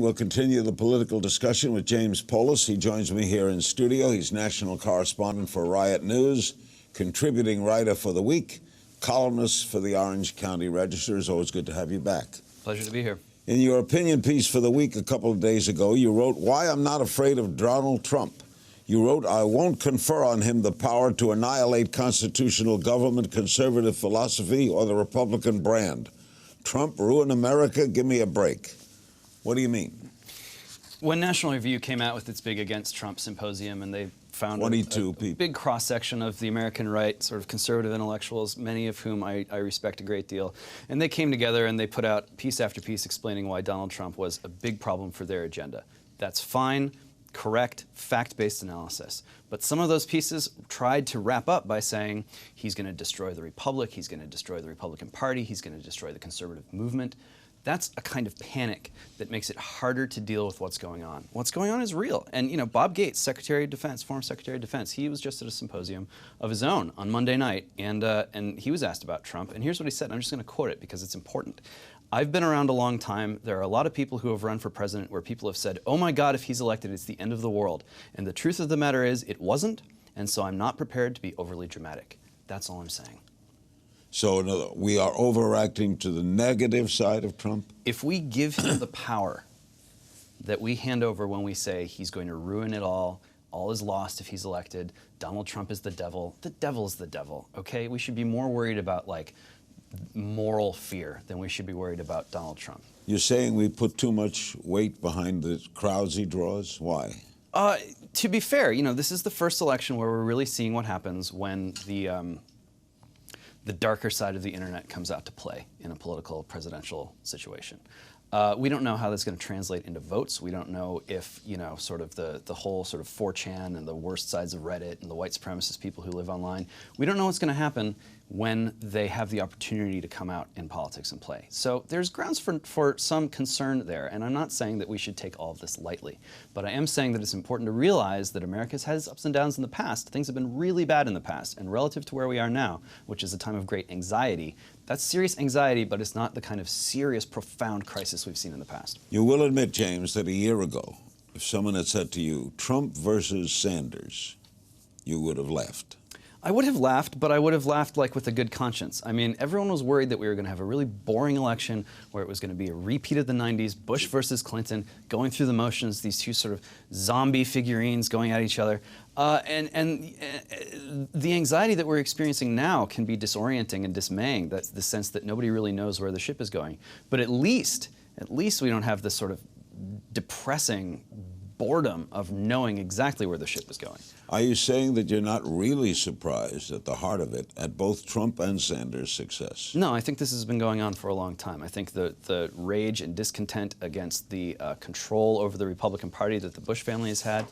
we'll continue the political discussion with James Poulos. He joins me here in studio. He's national correspondent for Ryot News, contributing writer for The Week, columnist for the Orange County Register. It's always good to have you back. Pleasure to be here. In your opinion piece for The Week a couple of days ago, you wrote, "Why I'm not afraid of Donald Trump." You wrote, "I won't confer on him the power to annihilate constitutional government, conservative philosophy, or the Republican brand. Trump ruin America? Give me a break." What do you mean? When National Review came out with its big Against Trump symposium, and they found 22 a people. Big cross-section of the American right, sort of conservative intellectuals, many of whom I respect a great deal. And they came together and they put out piece after piece explaining why Donald Trump was a big problem for their agenda. That's fine, correct, fact-based analysis. But some of those pieces tried to wrap up by saying he's going to destroy the Republic, he's going to destroy the Republican Party, he's going to destroy the conservative movement. That's a kind of panic that makes it harder to deal with what's going on. What's going on is real. And, you know, Bob Gates, Secretary of Defense, former Secretary of Defense, he was just at a symposium of his own on Monday night, and he was asked about Trump. And here's what he said. I'm just going to quote it because it's important. "I've been around a long time. There are a lot of people who have run for president where people have said, 'Oh my God, if he's elected, it's the end of the world.' And the truth of the matter is it wasn't, and so I'm not prepared to be overly dramatic." That's all I'm saying. So we are overacting to the negative side of Trump? If we give him the power that we hand over when we say he's going to ruin it all is lost if he's elected, Donald Trump is the devil's the devil, okay? We should be more worried about, like, moral fear than we should be worried about Donald Trump. You're saying we put too much weight behind the crowds he draws? Why? To be fair, you know, this is the first election where we're really seeing what happens when the darker side of the internet comes out to play in a political presidential situation. We don't know how that's going to translate into votes. We don't know if, you know, sort of the whole sort of 4chan and the worst sides of Reddit and the white supremacist people who live online, we don't know what's going to happen when they have the opportunity to come out in politics and play. So there's grounds for some concern there, and I'm not saying that we should take all of this lightly, but I am saying that it's important to realize that America's had its ups and downs in the past. Things have been really bad in the past, and relative to where we are now, which is a time of great anxiety, that's serious anxiety, but it's not the kind of serious, profound crisis we've seen in the past. You will admit, James, that a year ago, if someone had said to you, Trump versus Sanders, you would have laughed. I would have laughed, but I would have laughed like with a good conscience. I mean, everyone was worried that we were going to have a really boring election where it was going to be a repeat of the 90s, Bush versus Clinton, going through the motions, these two sort of zombie figurines going at each other. And the anxiety that we're experiencing now can be disorienting and dismaying. That's the sense that nobody really knows where the ship is going. But at least we don't have this sort of depressing boredom of knowing exactly where the ship is going. Are you saying that you're not really surprised at the heart of it at both Trump and Sanders' success? No, I think this has been going on for a long time. I think the rage and discontent against the control over the Republican Party that the Bush family has had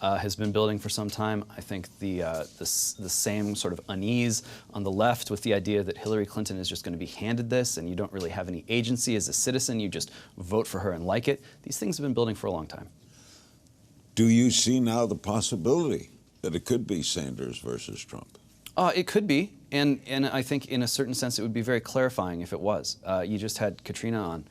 has been building for some time. I think the same sort of unease on the left with the idea that Hillary Clinton is just going to be handed this and you don't really have any agency as a citizen, you just vote for her and like it. These things have been building for a long time. Do you see now the possibility that it could be Sanders versus Trump? It could be, and I think in a certain sense it would be very clarifying if it was. You just had Katrina on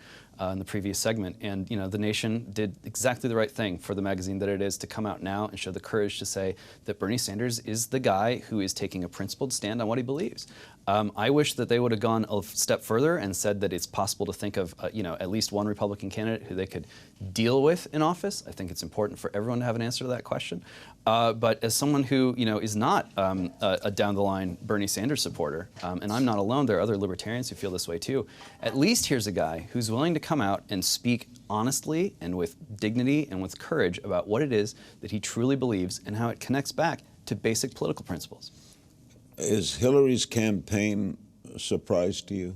in the previous segment, and you know the nation did exactly the right thing for the magazine that it is to come out now and show the courage to say that Bernie Sanders is the guy who is taking a principled stand on what he believes. I wish that they would have gone a step further and said that it's possible to think of you know, at least one Republican candidate who they could deal with in office. I think it's important for everyone to have an answer to that question. But as someone who, you know, is not a down-the-line Bernie Sanders supporter, and I'm not alone, there are other libertarians who feel this way too, at least here's a guy who's willing to come out and speak honestly and with dignity and with courage about what it is that he truly believes and how it connects back to basic political principles. Is Hillary's campaign a surprise to you?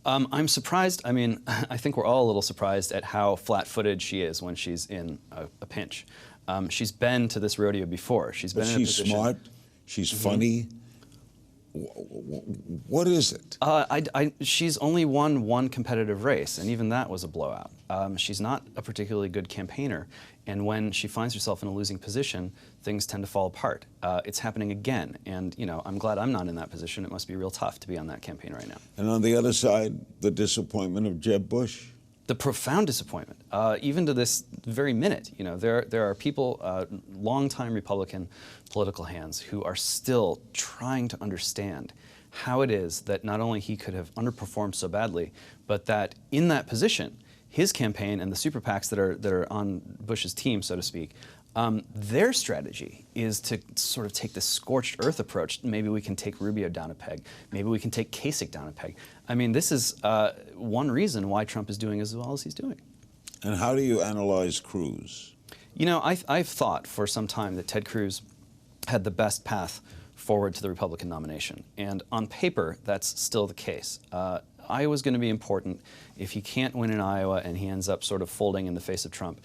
I'm surprised. I mean, I think we're all a little surprised at how flat-footed she is when she's in a pinch. She's been to this rodeo before. She's been in a position. She's smart. She's funny. What is it? She's only won one competitive race, and even that was a blowout. She's not a particularly good campaigner, and when she finds herself in a losing position, things tend to fall apart. It's happening again, and you know, I'm glad I'm not in that position. It must be real tough to be on that campaign right now. And on the other side, the disappointment of Jeb Bush. the profound disappointment, even to this very minute. You know, there are people, longtime Republican political hands, who are still trying to understand how it is that not only he could have underperformed so badly, but that in that position, his campaign and the super PACs that are on Bush's team, so to speak, their strategy is to sort of take this scorched earth approach. Maybe we can take Rubio down a peg. Maybe we can take Kasich down a peg. I mean, this is one reason why Trump is doing as well as he's doing. And how do you analyze Cruz? You know, I've thought for some time that Ted Cruz had the best path forward to the Republican nomination. And on paper, that's still the case. Iowa's going to be important. If he can't win in Iowa and he ends up sort of folding in the face of Trump,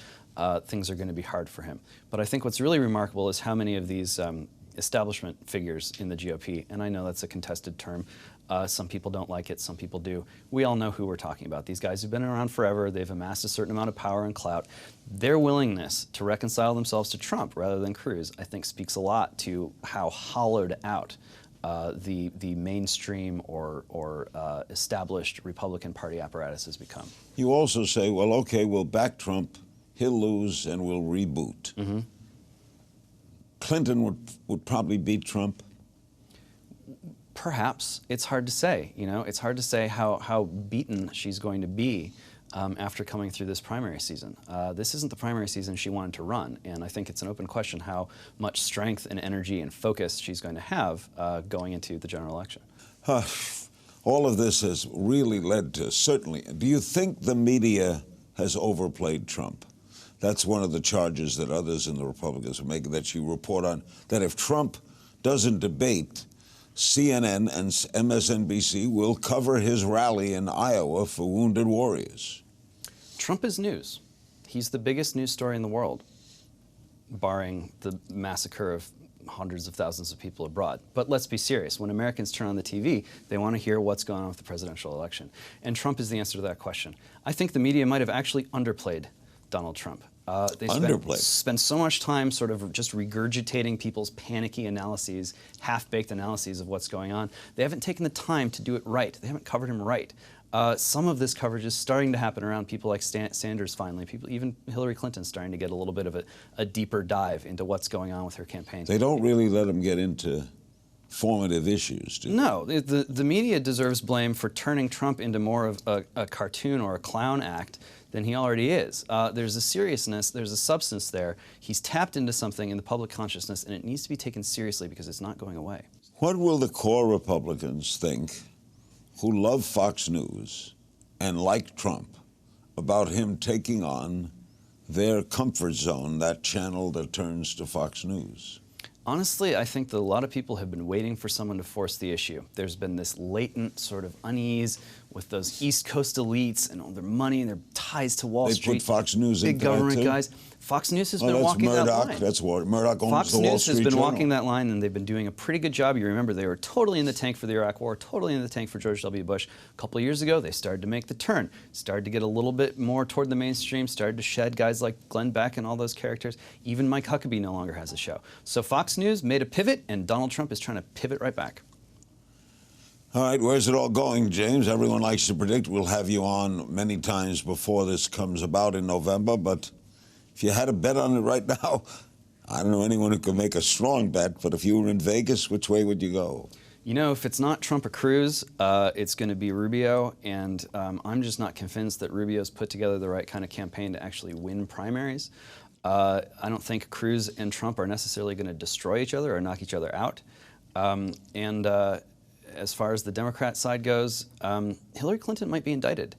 things are going to be hard for him. But I think what's really remarkable is how many of these establishment figures in the GOP, and I know that's a contested term, some people don't like it, some people do. We all know who we're talking about. These guys have been around forever, they've amassed a certain amount of power and clout. Their willingness to reconcile themselves to Trump rather than Cruz, I think, speaks a lot to how hollowed out the mainstream or established Republican Party apparatus has become. You also say, well, okay, we'll back Trump, he'll lose, and we'll reboot. Mm-hmm. Clinton would probably beat Trump. Perhaps. It's hard to say. You know, it's hard to say how beaten she's going to be after coming through this primary season. This isn't the primary season she wanted to run, and I think it's an open question how much strength and energy and focus she's going to have going into the general election. All of this has really led to, certainly, do you think the media has overplayed Trump? That's one of the charges that others in the Republicans are making, that you report on, that if Trump doesn't debate, CNN and MSNBC will cover his rally in Iowa for wounded warriors. Trump is news. He's the biggest news story in the world, barring the massacre of hundreds of thousands of people abroad. But let's be serious. When Americans turn on the TV, they want to hear what's going on with the presidential election. And Trump is the answer to that question. I think the media might have actually underplayed Donald Trump. They spend so much time sort of just regurgitating people's panicky analyses, half-baked analyses of what's going on. They haven't taken the time to do it right. They haven't covered him right. Some of this coverage is starting to happen around people like Sanders finally. Even Hillary Clinton starting to get a little bit of a deeper dive into what's going on with her campaign. They don't really let him get into formative issues, do they? No, the media deserves blame for turning Trump into more of a cartoon or a clown act than he already is. There's a seriousness, there's a substance there. He's tapped into something in the public consciousness, and it needs to be taken seriously because it's not going away. What will the core Republicans think, who love Fox News and like Trump, about him taking on their comfort zone, that channel that turns to Fox News? Honestly, I think that a lot of people have been waiting for someone to force the issue. There's been this latent sort of unease with those East Coast elites and all their money and their ties to Wall Street. They put Fox News big into government that too? guys. Fox News has been walking that line. That's what Murdoch owns Fox the Wall News Street has been Journal. walking that line, and they've been doing a pretty good job. You remember they were totally in the tank for the Iraq War, totally in the tank for George W. Bush. A couple of years ago, they started to make the turn, started to get a little bit more toward the mainstream, started to shed guys like Glenn Beck and all those characters. Even Mike Huckabee no longer has a show. So Fox News made a pivot, and Donald Trump is trying to pivot right back. All right, where's it all going, James? Everyone likes to predict. We'll have you on many times before this comes about in November, but if you had a bet on it right now, I don't know anyone who could make a strong bet, but if you were in Vegas, which way would you go? You know, if it's not Trump or Cruz, it's going to be Rubio, and I'm just not convinced that Rubio's put together the right kind of campaign to actually win primaries. I don't think Cruz and Trump are necessarily going to destroy each other or knock each other out. As far as the Democrat side goes, Hillary Clinton might be indicted,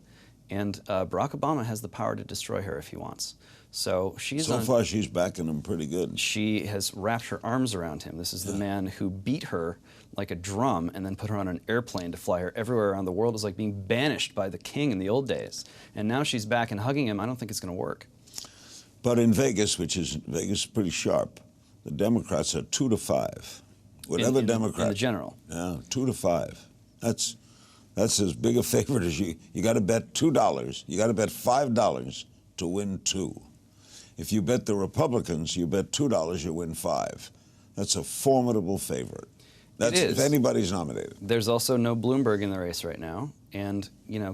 and Barack Obama has the power to destroy her if he wants. So so far she's backing him pretty good. She has wrapped her arms around him. This is the man who beat her like a drum and then put her on an airplane to fly her everywhere around the world. It was like being banished by the king in the old days. And now she's back and hugging him. I don't think it's going to work. But in Vegas, Vegas is pretty sharp, the Democrats are 2-5. Whatever Democrat. In the general. Yeah, 2-5. That's as big a favorite as you got to bet $2. You got to bet $5 to win 2. If you bet the Republicans, you bet $2, you win 5. That's a formidable favorite. That's if anybody's nominated. There's also no Bloomberg in the race right now, and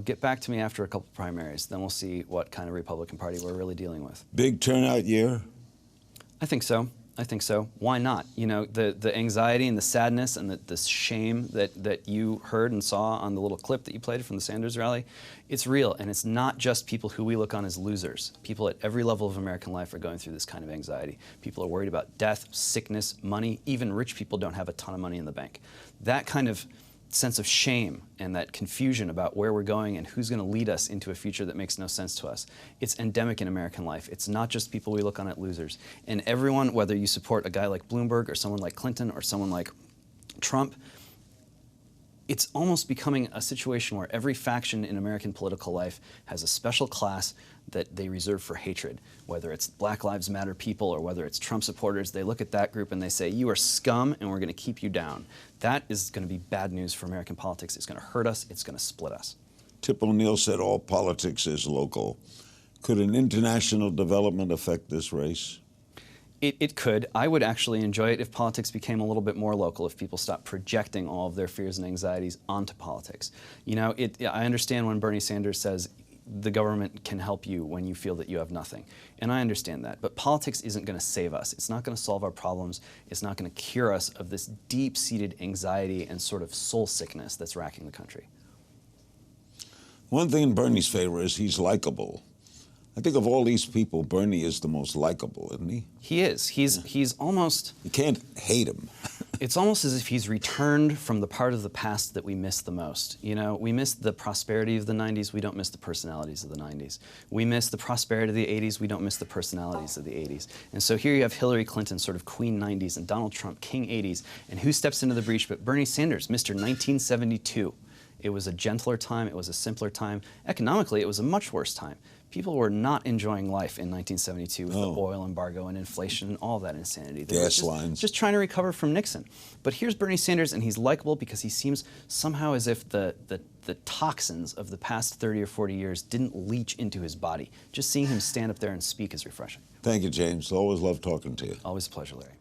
get back to me after a couple primaries. Then we'll see what kind of Republican Party we're really dealing with. Big turnout year? I think so. I think so. Why not? The anxiety and the sadness and the shame that you heard and saw on the little clip that you played from the Sanders rally, it's real. And it's not just people who we look on as losers. People at every level of American life are going through this kind of anxiety. People are worried about death, sickness, money. Even rich people don't have a ton of money in the bank. That kind of sense of shame and that confusion about where we're going and who's going to lead us into a future that makes no sense to us. It's endemic in American life. It's not just people we look on at losers. And everyone, whether you support a guy like Bloomberg or someone like Clinton or someone like Trump, it's almost becoming a situation where every faction in American political life has a special class that they reserve for hatred. Whether it's Black Lives Matter people or whether it's Trump supporters, they look at that group and they say, you are scum and we're going to keep you down. That is going to be bad news for American politics. It's going to hurt us. It's going to split us. Tip O'Neill said all politics is local. Could an international development affect this race? It could. I would actually enjoy it if politics became a little bit more local, if people stopped projecting all of their fears and anxieties onto politics. I understand when Bernie Sanders says the government can help you when you feel that you have nothing. And I understand that. But politics isn't going to save us. It's not going to solve our problems. It's not going to cure us of this deep-seated anxiety and sort of soul sickness that's racking the country. One thing in Bernie's favor is he's likable. I think of all these people, Bernie is the most likable, isn't he? He is. He's almost... You can't hate him. It's almost as if he's returned from the part of the past that we miss the most. We miss the prosperity of the 90s. We don't miss the personalities of the 90s. We miss the prosperity of the 80s. We don't miss the personalities of the 80s. And so here you have Hillary Clinton, sort of Queen 90s, and Donald Trump, King 80s. And who steps into the breach but Bernie Sanders, Mr. 1972. It was a gentler time. It was a simpler time. Economically, it was a much worse time. People were not enjoying life in 1972 with the oil embargo and inflation and all that insanity. They Gas were lines. Just trying to recover from Nixon. But here's Bernie Sanders, and he's likable because he seems somehow as if the toxins of the past 30 or 40 years didn't leach into his body. Just seeing him stand up there and speak is refreshing. Thank you, James. Always love talking to you. Always a pleasure, Larry.